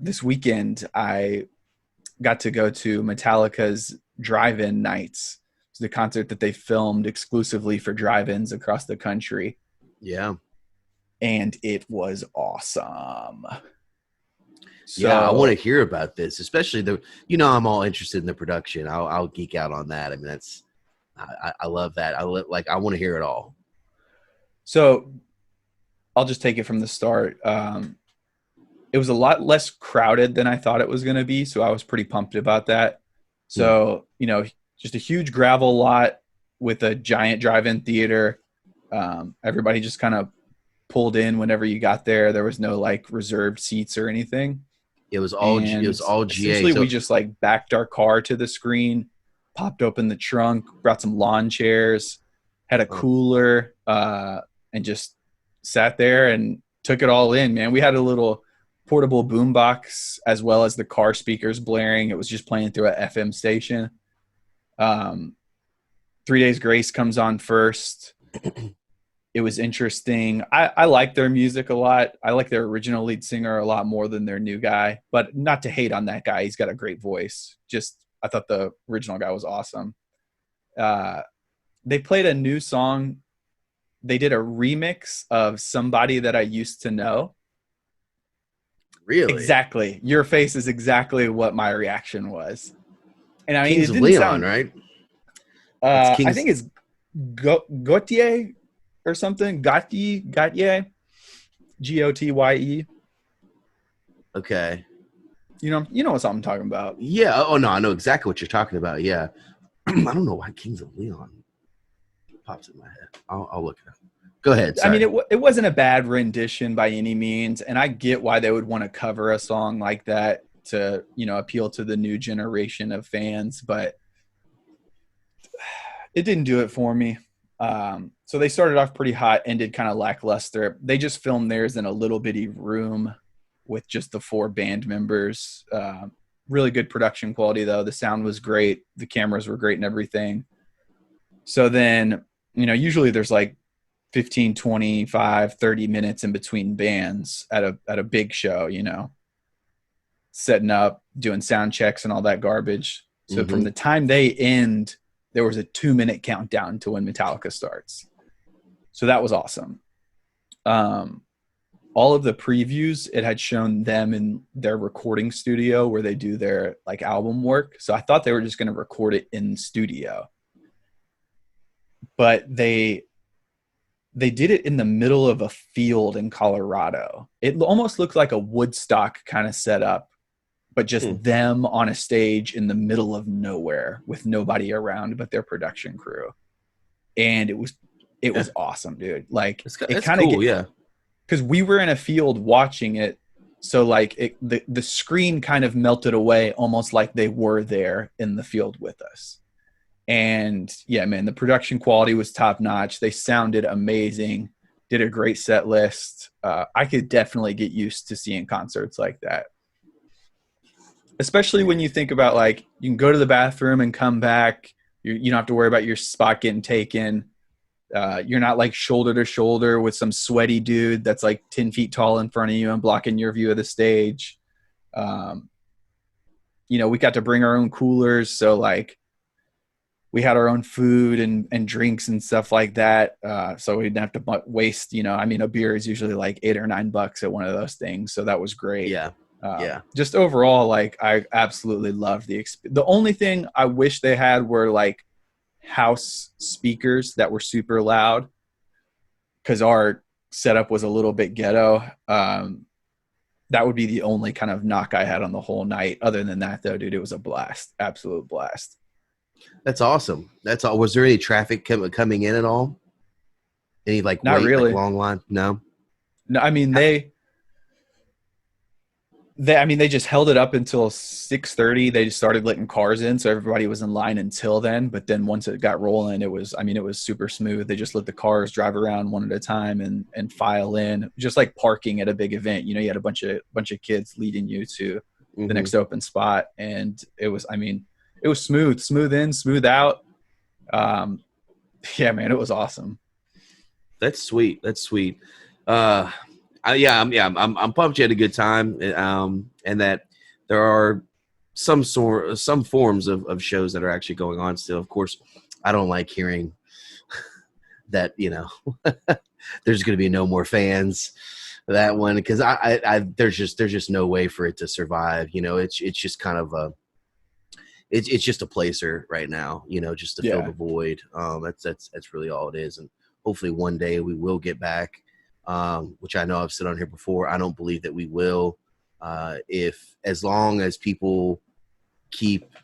this weekend I got to go to Metallica's drive-in nights. It's the concert that they filmed exclusively for drive-ins across the country, Yeah. and it was awesome. Yeah, I want to So, hear about this, especially I'm all interested in the production. I'll geek out on that. I mean, I love that. I want to hear it all. so I'll just take it from the start. It was a lot less crowded than I thought it was going to be, so I was pretty pumped about that. Hmm. So, just a huge gravel lot with a giant drive-in theater. Everybody just kind of pulled in whenever you got there. There was no like reserved seats or anything. It And was all GA. essentially, we So just like backed our car to the screen, popped open the trunk, brought some lawn chairs, had a oh, cooler, and just sat there and took it all in, man. We had a little portable boombox as well as the car speakers blaring. It was just playing through a FM station. Um, 3 Days Grace comes on first. It was interesting. I like their music a lot. I like their original lead singer a lot more than their new guy, but not to hate on that guy. He's got a great voice. Just, I thought the original guy was awesome. Uh, they played a new song. They did a remix of Somebody That I Used to Know. really? Exactly. Your face is exactly what my reaction was. And I mean, Kings it of didn't Leon, sound, right? That's I think Kings. it's Gautier or something. Gautier, Gotye. Okay. You know what I'm talking about. Yeah. Oh no, I know exactly what you're talking about. Yeah. I don't know why Kings of Leon pops in my head. I'll look it up. Go ahead. I mean, Sorry. it wasn't a bad rendition by any means, and I get why they would want to cover a song like that to appeal to the new generation of fans, but it didn't do it for me. So they started off pretty hot, ended kind of lackluster. They just filmed theirs in a little bitty room with just the four band members. Really good production quality though. The sound was great, the cameras were great and everything. So then, usually there's like 15, 25, 30 minutes in between bands at a big show, setting up, doing sound checks and all that garbage. So from Mm-hmm. the time they end, there was a 2 minute countdown to when Metallica starts. So that was awesome. Um, all of the previews, it had shown them in their recording studio where they do their like album work. So I thought they were just going to record it in studio, but they did it in the middle of a field in Colorado. It almost looked like a Woodstock kind of setup, but just them on a stage in the middle of nowhere with nobody around but their production crew. And it was Yeah. awesome, dude. Like it That's kind of cool. get Yeah. because we were in a field watching it. So like the screen kind of melted away almost like they were there in the field with us. And yeah, man, the production quality was top notch. They sounded amazing, did a great set list. I could definitely get used to seeing concerts like that, especially when you think about like you can go to the bathroom and come back. You don't have to worry about your spot getting taken. You're not like shoulder to shoulder with some sweaty dude that's like 10 feet tall in front of you and blocking your view of the stage. Um, we got to bring our own coolers. So like we had our own food and drinks and stuff like that. So we didn't have to waste, I mean, a beer is usually like $8 or $9 at one of those things. So that was great. Yeah. Yeah. Just overall, like I absolutely loved the only thing I wish they had were like house speakers that were super loud because our setup was a little bit ghetto. That would be the only kind of knock I had on the whole night. Other than that, though, dude, it was a blast, absolute blast. That's awesome. That's all. Was there any traffic coming in at all? Any like Not wait, like really. long line? No. No, I mean they just held it up until 6:30. They just started letting cars in, so everybody was in line until then. But then once it got rolling, it was super smooth. They just let the cars drive around one at a time and file in, just like parking at a big event. You had a bunch of kids leading you to the Mm-hmm. next open spot, and it was smooth in, smooth out. Um, yeah, man, it was awesome. That's sweet. That's sweet. Uh, I'm pumped you had a good time, and that there are some forms of shows that are actually going on still. Of course, I don't like hearing that there's going to be no more fans for that one, because there's just no way for it to survive. It's just kind of it's just a placer right now, just to fill Yeah. the void. That's really all it is. And hopefully one day we will get back, which I know I've said on here before. I don't believe that we will, if as long as people keep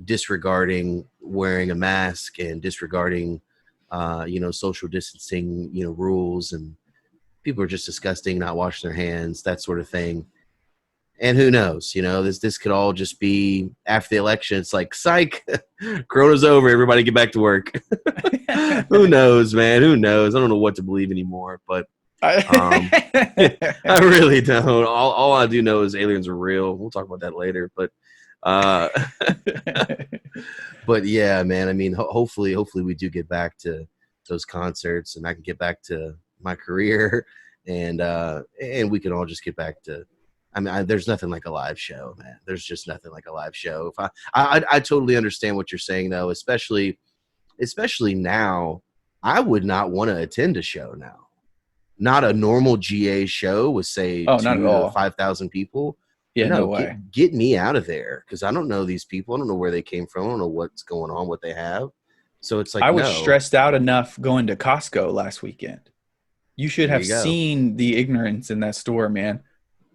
disregarding wearing a mask and disregarding, social distancing, rules, and people are just disgusting, not washing their hands, that sort of thing. And who knows? This could all just be after the election. It's like, psych, Corona's over. Everybody get back to work. Who knows, man? Who knows? I don't know what to believe anymore. But um, I really don't. All I do know is aliens are real. We'll talk about that later. But uh, but yeah, man. I mean, hopefully we do get back to those concerts, and I can get back to my career, and we can all just get back to. I mean, there's nothing like a live show, man. There's just nothing like a live show. If I totally understand what you're saying, though, especially now. I would not want to attend a show now. Not a normal GA show with, say, Oh, not at 2 to 5,000 people. Yeah, no No, way. get me out of there, because I don't know these people. I don't know where they came from. I don't know what's going on, what they have. So it's like, I was no. stressed out enough going to Costco last weekend. You should There have you go. seen the ignorance in that store, man.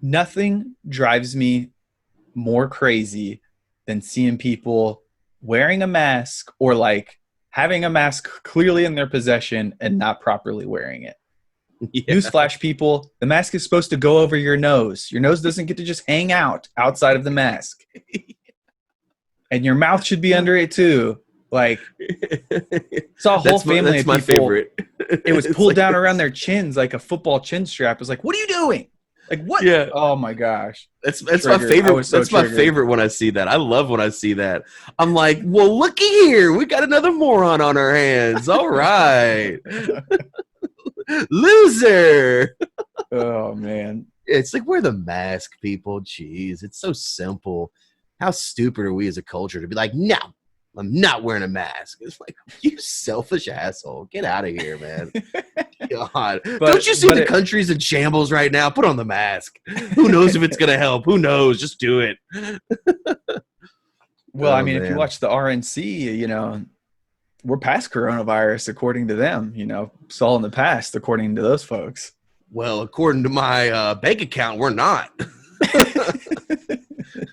Nothing drives me more crazy than seeing people wearing a mask or like having a mask clearly in their possession and not properly wearing it. Yeah. Newsflash, people, the mask is supposed to go over your nose. Your nose doesn't get to just hang out outside of the mask. And your mouth should be under it too. Like, saw a whole family That's of my people. favorite. It was It's pulled like down around their chins like a football chin strap. It was like, what are you doing? Like, what? Yeah. Oh my gosh. That's my Triggered. I was favorite. so That's my triggered. favorite when I see that. I love when I see that. I'm like, well, looky here. We got another moron on our hands. All right. Loser. Oh man. It's like, wear the mask, people. Jeez, it's so simple. How stupid are we as a culture to be like, no, I'm not wearing a mask? It's like, you selfish asshole. Get out of here, man. God. Don't you see the country's in shambles right now? Put on the mask. Who knows if it's going to help? Who knows? Just do it. Well, I mean, if you man. watch the RNC, we're past coronavirus according to them, it's all in the past according to those folks. Well, according to my bank account, we're not.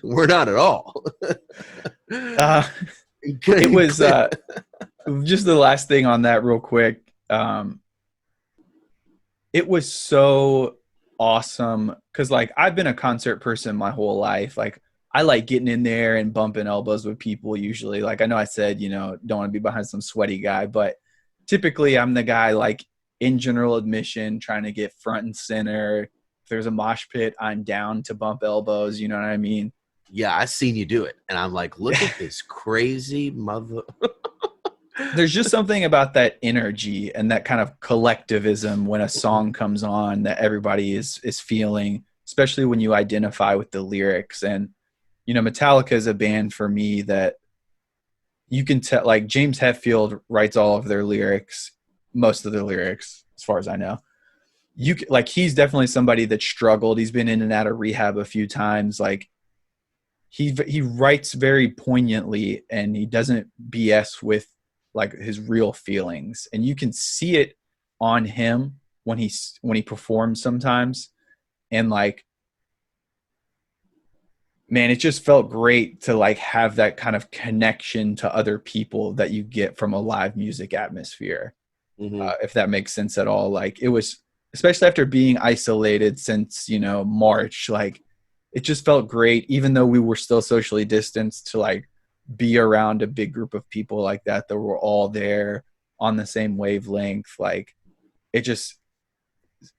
We're not at all. It was just the last thing on that real quick. It was so awesome because, like, I've been a concert person my whole life. Like, I like getting in there and bumping elbows with people usually. Like, I know I said, don't want to be behind some sweaty guy, but typically I'm the guy, like, in general admission, trying to get front and center. If there's a mosh pit, I'm down to bump elbows. You know what I mean? Yeah, I seen you do it. And I'm like, look at this crazy mother. There's just something about that energy and that kind of collectivism when a song comes on that everybody is feeling, especially when you identify with the lyrics. And, Metallica is a band for me that you can tell, like, James Hetfield writes all of their lyrics, most of their lyrics, as far as I know. He's definitely somebody that struggled. He's been in and out of rehab a few times. Like, he writes very poignantly, and he doesn't BS with like his real feelings, and you can see it on him when he performs sometimes. And like, man, it just felt great to like have that kind of connection to other people that you get from a live music atmosphere. Mm-hmm. If that makes sense at all. Like, it was, especially after being isolated since March, like, it just felt great, even though we were still socially distanced, to like be around a big group of people like that were all there on the same wavelength. Like, it just,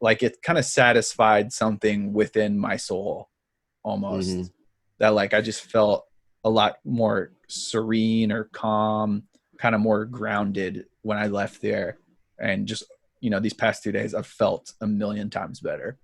like, it kind of satisfied something within my soul almost. Mm-hmm. That like I just felt a lot more serene or calm, kind of more grounded when I left there. And just, these past 2 days I've felt a million times better.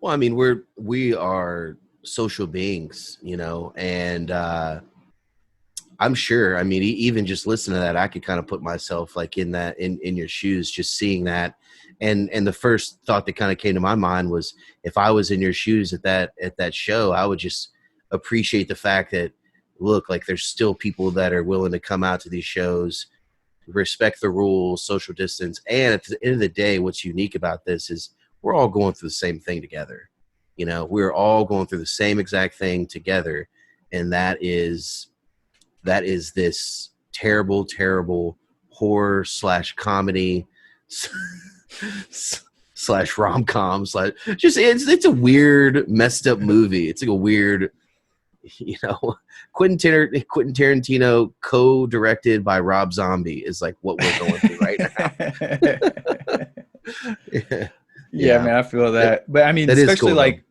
Well, I mean, we are social beings, you know, and I'm sure. I mean, even just listening to that, I could kind of put myself like in that in your shoes, just seeing that. And the first thought that kind of came to my mind was, if I was in your shoes at that show, I would just appreciate the fact that, look, like there's still people that are willing to come out to these shows, respect the rules, social distance, and at the end of the day, what's unique about this is we're all going through the same thing together. You know, we're all going through the same exact thing together, and that is this terrible, terrible horror slash comedy slash rom com slash just it's a weird, messed up movie. It's like a weird, you know, Quentin Tarantino co-directed by Rob Zombie is like what we're going through right now. Yeah, Yeah, yeah. man, I feel That, that. But I mean, that is especially cool though. like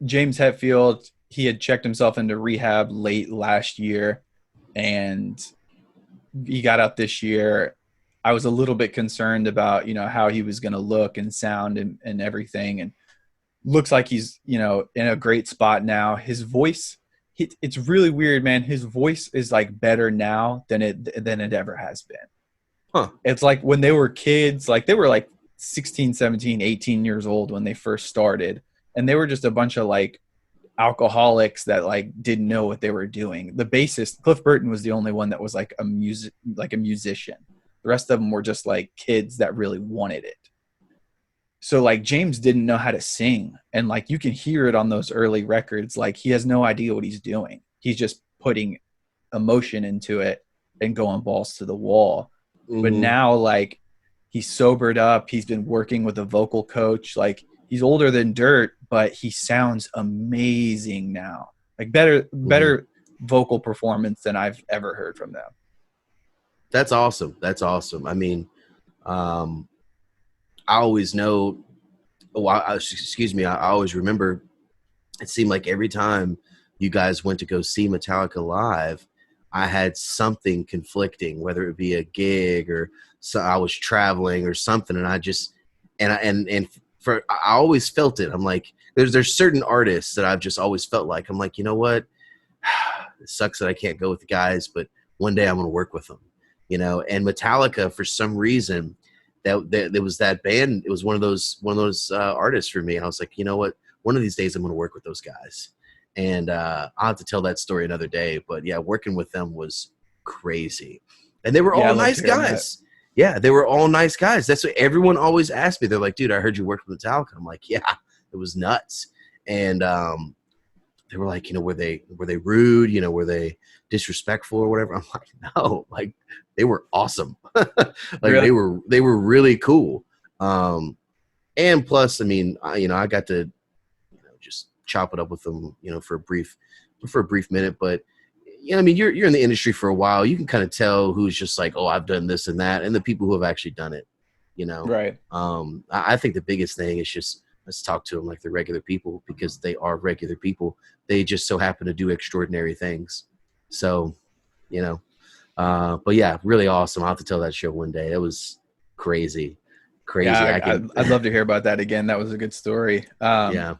James Hetfield, he had checked himself into rehab late last year and he got out this year. I was a little bit concerned about, how he was going to look and sound and everything. And looks like he's, in a great spot now. His voice, it's really weird, man. His voice is like better now than it ever has been. Huh. It's like when they were kids, like they were like 16, 17, 18 years old when they first started. And they were just a bunch of like alcoholics that like didn't know what they were doing. The bassist, Cliff Burton, was the only one that was like a musician. The rest of them were just like kids that really wanted it. So like James didn't know how to sing, and like you can hear it on those early records. Like he has no idea what he's doing. He's just putting emotion into it and going balls to the wall. But Mm-hmm. now like he's sobered up. He's been working with a vocal coach. Like he's older than dirt, but he sounds amazing now. Like better Mm-hmm. better vocal performance than I've ever heard from them. That's awesome. That's awesome. I mean, um, I always know. Oh, excuse me. I always remember. It seemed like every time you guys went to go see Metallica live, I had something conflicting, whether it be a gig or so I was traveling or something, and I just and for I always felt it. I'm like, there's certain artists that I've just always felt like I'm like, you know what? It sucks that I can't go with the guys, but one day I'm going to work with them, you know. And Metallica, for some reason, that there was that band. It was one of those artists for me. And I was like, you know what? One of these days I'm going to work with those guys. And I'll have to tell that story another day. But yeah, working with them was crazy, and they were Yeah, I all loved nice hearing that. guys. Yeah, they were all nice guys. That's what everyone always asked me. They're like, dude, I heard you worked with Metallica. I'm like, yeah, it was nuts. And they were like, were they rude? Were they disrespectful or whatever? I'm like, no, like they were awesome. Like Really? they were really cool. And plus, I mean, I got to, just chop it up with them, for a brief minute. But I mean, you're in the industry for a while. You can kind of tell who's just like, oh, I've done this and that, and the people who have actually done it. You know, Right. I think the biggest thing is just let's talk to them like they're regular people, because they are regular people. They just so happen to do extraordinary things. So, you know, but yeah, really awesome. I'll have to tell that show one day. It was crazy, crazy. Yeah, I can, I'd love to hear about that again. That was a good story. yeah.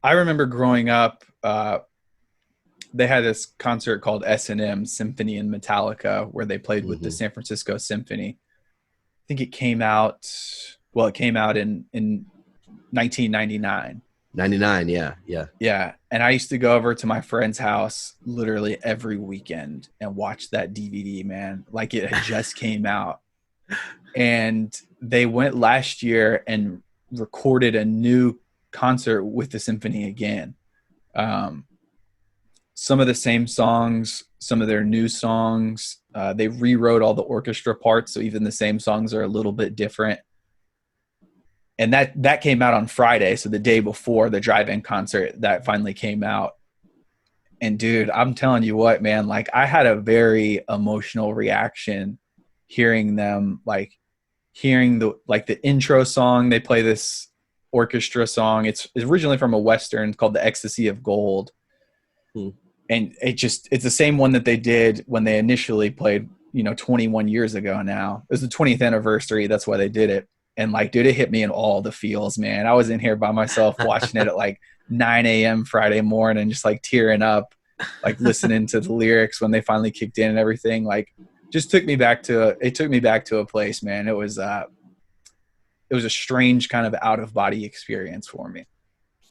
I remember growing up, they had this concert called S&M Symphony in Metallica where they played with the Hmm. San Francisco Symphony. I think it came out in 1999. 99. Yeah. Yeah. Yeah, and I used to go over to my friend's house literally every weekend and watch that DVD, man. Like it had just came out. And they went last year and recorded a new concert with the symphony again. Um, some of the same songs, some of their new songs. They rewrote all the orchestra parts, so even the same songs are a little bit different. And that came out on Friday, so the day before the drive-in concert that finally came out. And dude, I'm telling you what, man, like I had a very emotional reaction hearing them, like hearing the intro song. They play this orchestra song. It's originally from a Western called The Ecstasy of Gold. Hmm. And it's the same one that they did when they initially played, 21 years ago now. It was the 20th anniversary. That's why they did it. And like, dude, it hit me in all the feels, man. I was in here by myself watching it at like 9 a.m. Friday morning, just like tearing up, like listening to the lyrics when they finally kicked in and everything. Like, just took me back to a place, man. It was a strange kind of out of body experience for me.